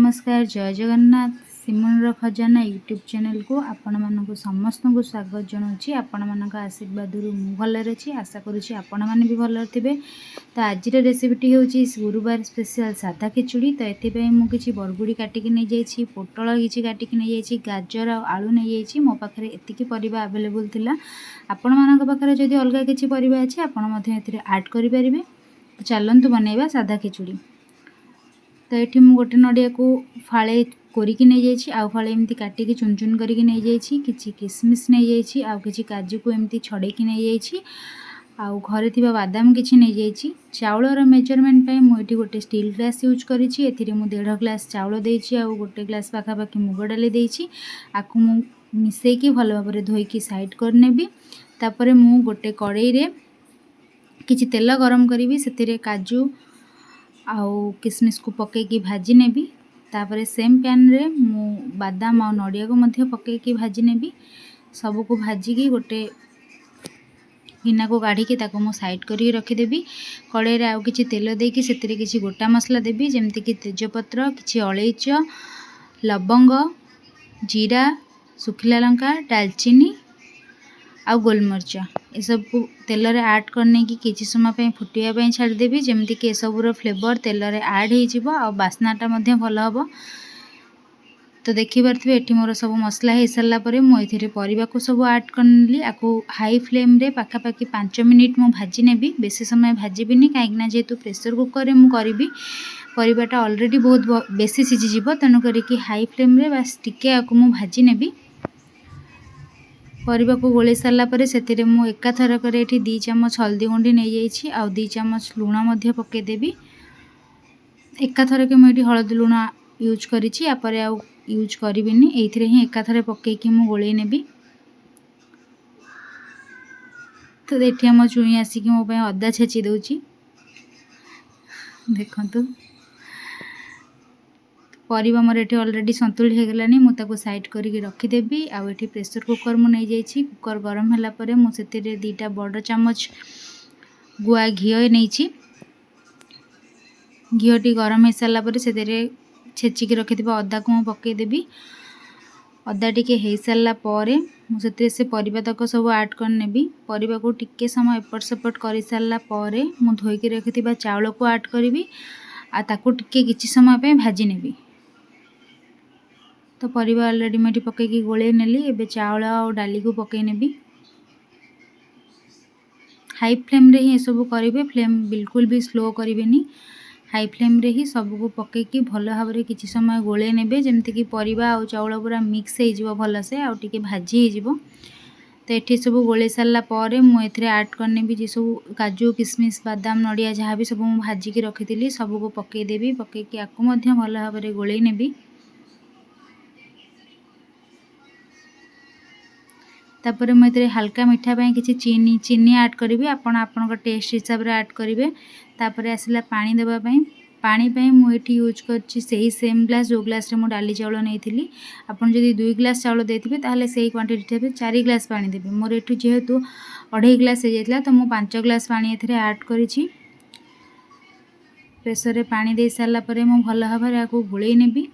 नमस्कार जय जगन्नाथ सिमन खजाना यूट्यूब चैनल को आपण मानक समस्त को स्वागत जनाऊँगी। आपण मान आशीर्वाद मु भलर अच्छी आशा करुँची आपण मैंने भी भलर थे। तो आज रेसिपीटी हूँ गुरुवार स्पेशल सादा खिचुड़ी। तो ये मुझे बरगुड़ी काटिकी नहीं जाइए, पोटल किसी काटिकी नहीं जाइए, गाजर आलू नहीं जाइए। मो पाखे एतिकी परिबा अवेलेबल थिला। आपण मानक पाखे जदि अलग किसी परिबा अच्छी आपण ऐड करें। चलतु बनैबा सादा खिचुड़ी। तो ये मुझे गोटे नड़िया को फाड़े कोरिकी नहीं जाइए, आउ फाड़े एमती काटिकी चुन चुन करके नहीं जाइए, किसी किसमिश नहीं जाइए, आउ किसी काजू को एमती छड़ेकी नहीं जाइए, आउ घरे थिबा बादाम किसी नहीं जाइए। चाउलर मेजरमेंट पे मुझे गोटे स्टील ग्लास यूज करी। एथिरे मु 1.5 ग्लास चाउल देइछि, आउ गोटे ग्लास पाखापाखि मुग डाली देइछि। आकु मु मिसेकी भल भाबरे धोईकी साइड कर नेबी। तापरे मु गोटे कड़ाई रे किछि तेल गरम करी, सेतिरे काजू आउ किसमिश को पकईकी भाजी नेबी। तापरे सेम पैन रे मु बादाम आ नड़िया को मध्य पकईकी भाजी नेबी। सब को भाजिकी गोटे गिना को काढ़ी ताको मु साइड करी रखिदेबी। कड़ाई रे आउ किछि तेल देकी सेतिरे किछि गोटा मसला देबी, जेमति कि तेजपत्र, किछि अलैच, लवंग, जीरा, सुखिला लंका, दालचीनी आ गोलमरिच ये सब को तेल रे ऐड करने की किछि समय पे फुटिया पे छाड़ देबी, जेमति कि सबुर फ्लेवर तेल रे ऐड हो जिवो आ बास्नाटा मध्य भल हबो। तो देखि पारथिबे एठी मोर सब मसला हे सरला परे मु एथिरे परिबा को सब ऐड करनली। आको हाई फ्लेम रे पाखापाखि 5 मिनिट मु भाजी नेबी। बेसी समय भाजीबिनी काईकना जेतु प्रेशर कुकर रे मु करिबी। परिबाटा ऑलरेडी बहुत बेसी सिझी जिवो, तनो करी कि हाई फ्लेम रे बस टिके आको मु भाजी नेबी। परिबा को गोले सारा पर से मु एका थरक 2 चमच हल्दी गुंडी नहीं जाइए, आउ 2 चमच लुण मध्य पकईदेवी। एका थरक मुझे हलदी लुण यूज करी आउ यूज करी ये ही एका थरे पकईकी मु गोले नेबी। तो ये आम चुई आसिक मो अदा छेची दूची देखु। परिबा मोर एठी ऑलरेडी संतुली हो गलानी, मु ताको साइड करके रखिदेबी। आउ एठी प्रेशर कुकर मु नहीं जाइए। कुकर गरम होला परे मु सेतिरे 2टा बड़ चमच गुआ घी नहीं। घीटी गरम हो सारा पर से छेचिकी रखिथिबा अदा को मु पकईदेबी। अदा टिके हो सारा पर मुझे से परिबा तक सब ऐड कर नेबी। परिबा को टिके समय एपट सेपट कर सारा पर मु धोईकी रखिथिबा चाउल को ऐड करी आ ताको टिके किछि समय पे भाजी नेबी। तो परिबा ऑलरेडी मैं पकईकी गोले नेली। एबे चाउल और डाली को पकई नेबी। हाई फ्लेम रे ही सब करेंगे, फ्लेम बिल्कुल भी स्लो करेंगे। हाई फ्लेम रे ही सब को पकईकी भल भाव में किसी समय गोले नेबे, जेमती कि परिबा और चाउल पूरा मिक्स हो भल से आउ टिके भाजी हो। तो ये सब गोले सारा पर मुझे ऐड करने भी सब काजू किसमिश बादाम नड़िया जहाँ भी सब मुझे भाजिकी रखी सब को पकईदेवी। पकईकी आपको भल भाव में गोले नेबी। तापर मुझे हल्का मीठा पाई किसी चीनी ऐड करी, आपण टेस्ट हिसाब से ऐड करेंगे। तापर आसला पानी देवाई। पानी मुझे यूज कर सेम ग्लास जो ग्लास रे मु डाली चाउल नहीं। आपन जदि 2 ग्लास चाउल देते ताहले सेही क्वांटिटी 4 ग्लास पानी देबे। मोर एठू जेहेतु 2.5 ग्लास हो जाता तो मु 5 ग्लास पानी एथिरे ऐड करी। प्रेशर रे पानी दे सारा पर मु भल भाव में आपको घोड़े नेबी।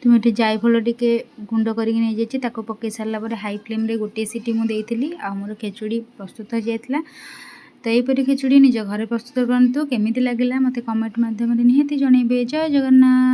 तो मुझे जायफल टिके गुंड करके नहीं जाइए, पकई सारा पर हाई फ्लेम रे गोटे सीटी मुझे आ मोर खिचुड़ी प्रस्तुत हो जाता। तो यहीपरि खिचुड़ी निज घर प्रस्तुत करूँ। केमिति लगिला मते कमेंट माध्यम निहाती जनइबे। जय जगन्नाथ।